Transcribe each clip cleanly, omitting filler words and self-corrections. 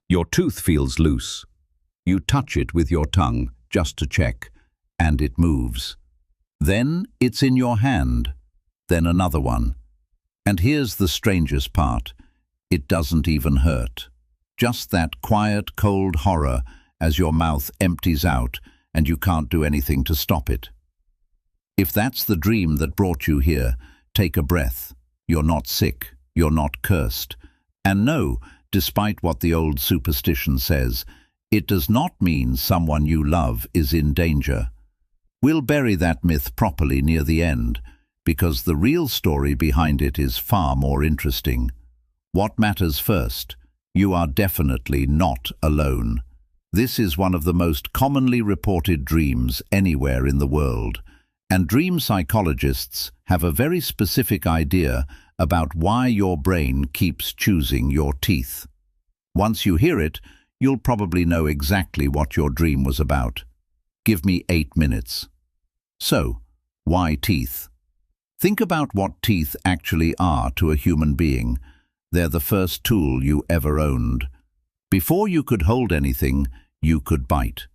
Your tooth feels loose. You touch it with your tongue just to check, and it moves. Then it's in your hand, then another one. And here's the strangest part. It doesn't even hurt. Just that quiet, cold horror as your mouth empties out and you can't do anything to stop it. If that's the dream that brought you here, take a breath. You're not sick. You're not cursed. And no, despite what the old superstition says, it does not mean someone you love is in danger. We'll bury that myth properly near the end, because the real story behind it is far more interesting. What matters first? You are definitely not alone. This is one of the most commonly reported dreams anywhere in the world, and dream psychologists have a very specific idea about why your brain keeps choosing your teeth. Once you hear it, you'll probably know exactly what your dream was about. Give me 8 minutes. So, why teeth? Think about what teeth actually are to a human being. They're the first tool you ever owned. Before you could hold anything, you could bite.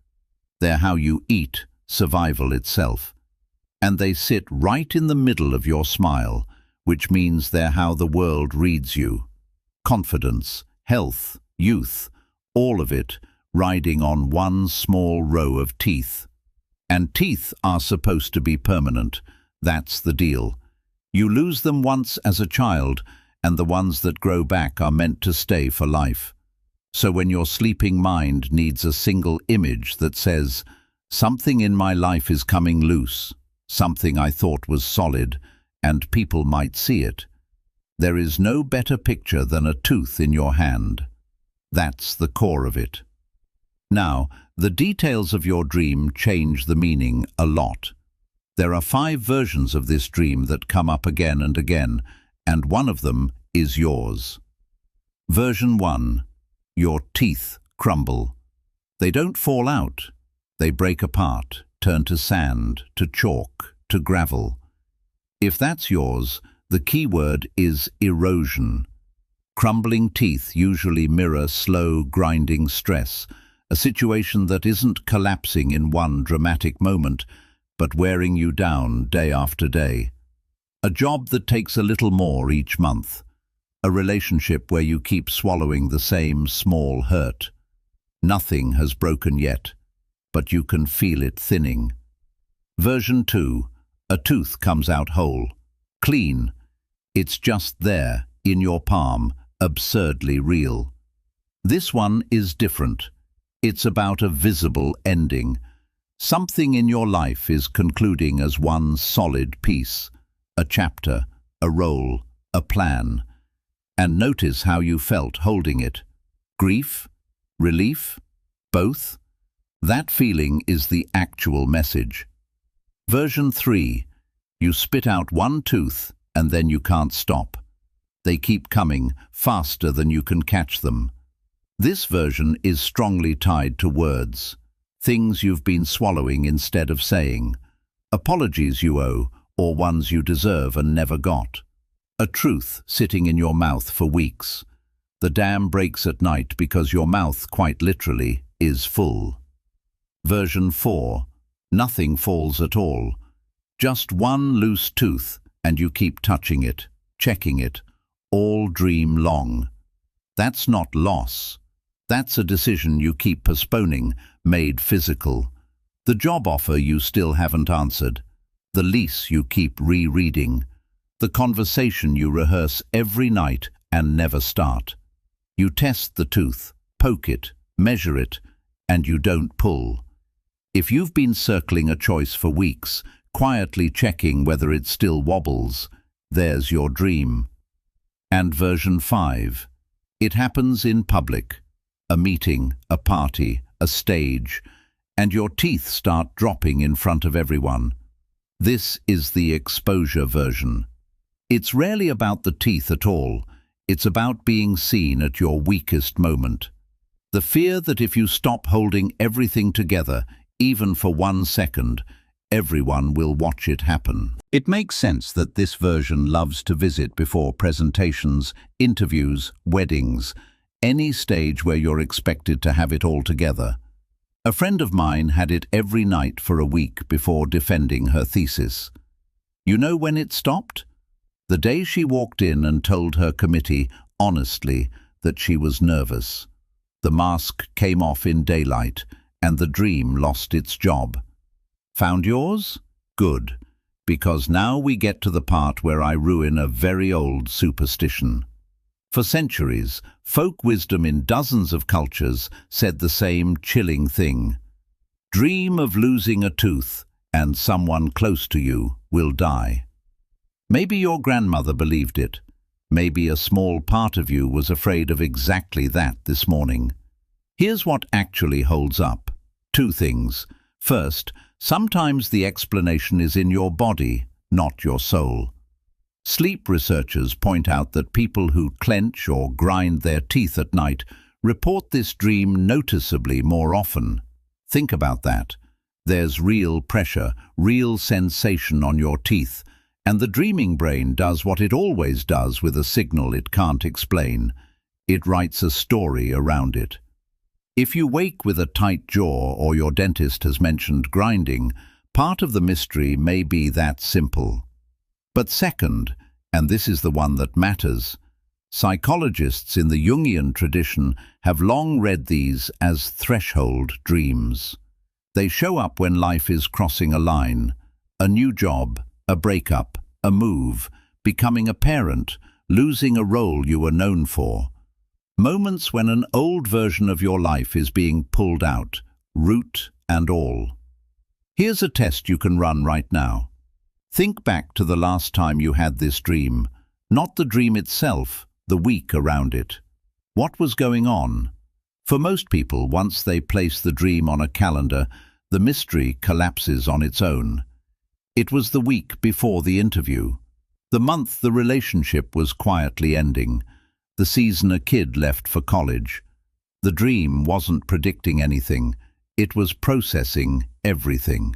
They're how you eat, survival itself. And they sit right in the middle of your smile, which means they're how the world reads you. Confidence, health, youth, all of it riding on one small row of teeth. And teeth are supposed to be permanent. That's the deal. You lose them once as a child, and the ones that grow back are meant to stay for life. So when your sleeping mind needs a single image that says, "Something in my life is coming loose, something I thought was solid, and people might see it," there is no better picture than a tooth in your hand. That's the core of it. Now, the details of your dream change the meaning a lot. There are 5 versions of this dream that come up again and again, and one of them is yours. Version 1. Your teeth crumble. They don't fall out. They break apart, turn to sand, to chalk, to gravel. If that's yours, the key word is erosion. Crumbling teeth usually mirror slow, grinding stress, a situation that isn't collapsing in one dramatic moment, but wearing you down day after day. A job that takes a little more each month. A relationship where you keep swallowing the same small hurt. Nothing has broken yet, but you can feel it thinning. Version 2. A tooth comes out whole. Clean. It's just there, in your palm, absurdly real. This one is different. It's about a visible ending. Something in your life is concluding as one solid piece. A chapter, a role, a plan. And notice how you felt holding it. Grief? Relief? Both? That feeling is the actual message. Version 3. You spit out one tooth and then you can't stop. They keep coming, faster than you can catch them. This version is strongly tied to words. Things you've been swallowing instead of saying. Apologies you owe, or ones you deserve and never got. A truth sitting in your mouth for weeks. The dam breaks at night because your mouth, quite literally, is full. Version 4. Nothing falls at all. Just one loose tooth, and you keep touching it, checking it, all dream long. That's not loss. That's a decision you keep postponing, made physical. The job offer you still haven't answered. The lease you keep rereading. The conversation you rehearse every night and never start. You test the tooth, poke it, measure it, and you don't pull. If you've been circling a choice for weeks, quietly checking whether it still wobbles, there's your dream. And version 5. It happens in public. A meeting, a party, a stage, and your teeth start dropping in front of everyone. This is the exposure version. It's rarely about the teeth at all. It's about being seen at your weakest moment. The fear that if you stop holding everything together, even for 1 second, everyone will watch it happen. It makes sense that this version loves to visit before presentations, interviews, weddings. any stage where you're expected to have it all together. A friend of mine had it every night for a week before defending her thesis. You know when it stopped? The day she walked in and told her committee, honestly, that she was nervous. The mask came off in daylight, and the dream lost its job. Found yours? Good, because now we get to the part where I ruin a very old superstition. For centuries, folk wisdom in dozens of cultures said the same chilling thing. Dream of losing a tooth, and someone close to you will die. Maybe your grandmother believed it. Maybe a small part of you was afraid of exactly that this morning. Here's what actually holds up. Two things. First, sometimes the explanation is in your body, not your soul. Sleep researchers point out that people who clench or grind their teeth at night report this dream noticeably more often. Think about that. There's real pressure, real sensation on your teeth, and the dreaming brain does what it always does with a signal it can't explain. It writes a story around it. If you wake with a tight jaw or your dentist has mentioned grinding, part of the mystery may be that simple. But second, and this is the one that matters, psychologists in the Jungian tradition have long read these as threshold dreams. They show up when life is crossing a line, a new job, a breakup, a move, becoming a parent, losing a role you were known for. Moments when an old version of your life is being pulled out, root and all. Here's a test you can run right now. Think back to the last time you had this dream, not the dream itself, the week around it. What was going on? For most people, once they place the dream on a calendar, the mystery collapses on its own. It was the week before the interview, the month the relationship was quietly ending, the season a kid left for college. The dream wasn't predicting anything, it was processing everything.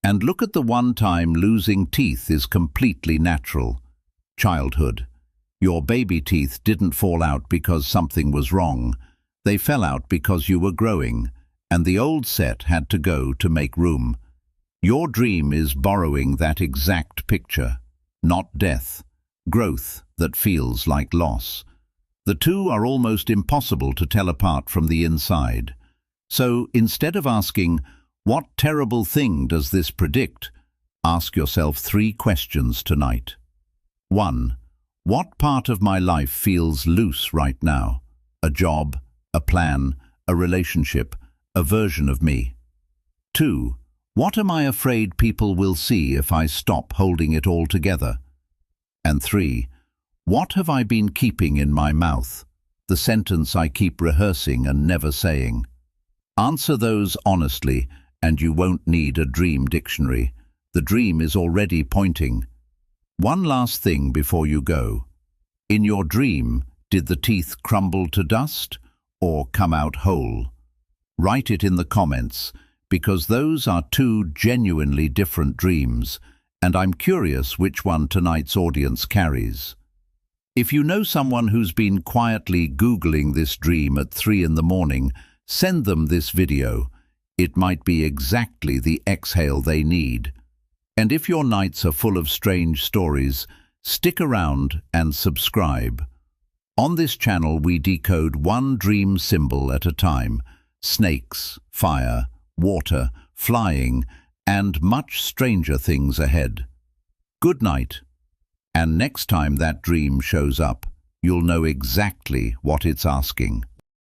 And look at the one time losing teeth is completely natural. Childhood. Your baby teeth didn't fall out because something was wrong. They fell out because you were growing, and the old set had to go to make room. Your dream is borrowing that exact picture, not death, growth that feels like loss. The two are almost impossible to tell apart from the inside. So instead of asking, "What terrible thing does this predict?" ask yourself 3 questions tonight. 1. What part of my life feels loose right now? A job, a plan, a relationship, a version of me. 2. What am I afraid people will see if I stop holding it all together? And 3. What have I been keeping in my mouth? The sentence I keep rehearsing and never saying. Answer those honestly, and you won't need a dream dictionary. The dream is already pointing. One last thing before you go. In your dream, did the teeth crumble to dust or come out whole? Write it in the comments, because those are 2 genuinely different dreams, and I'm curious which one tonight's audience carries. If you know someone who's been quietly Googling this dream at 3 in the morning, send them this video. It might be exactly the exhale they need. And if your nights are full of strange stories, stick around and subscribe. On this channel we decode one dream symbol at a time. Snakes, fire, water, flying, and much stranger things ahead. Good night. And next time that dream shows up, you'll know exactly what it's asking.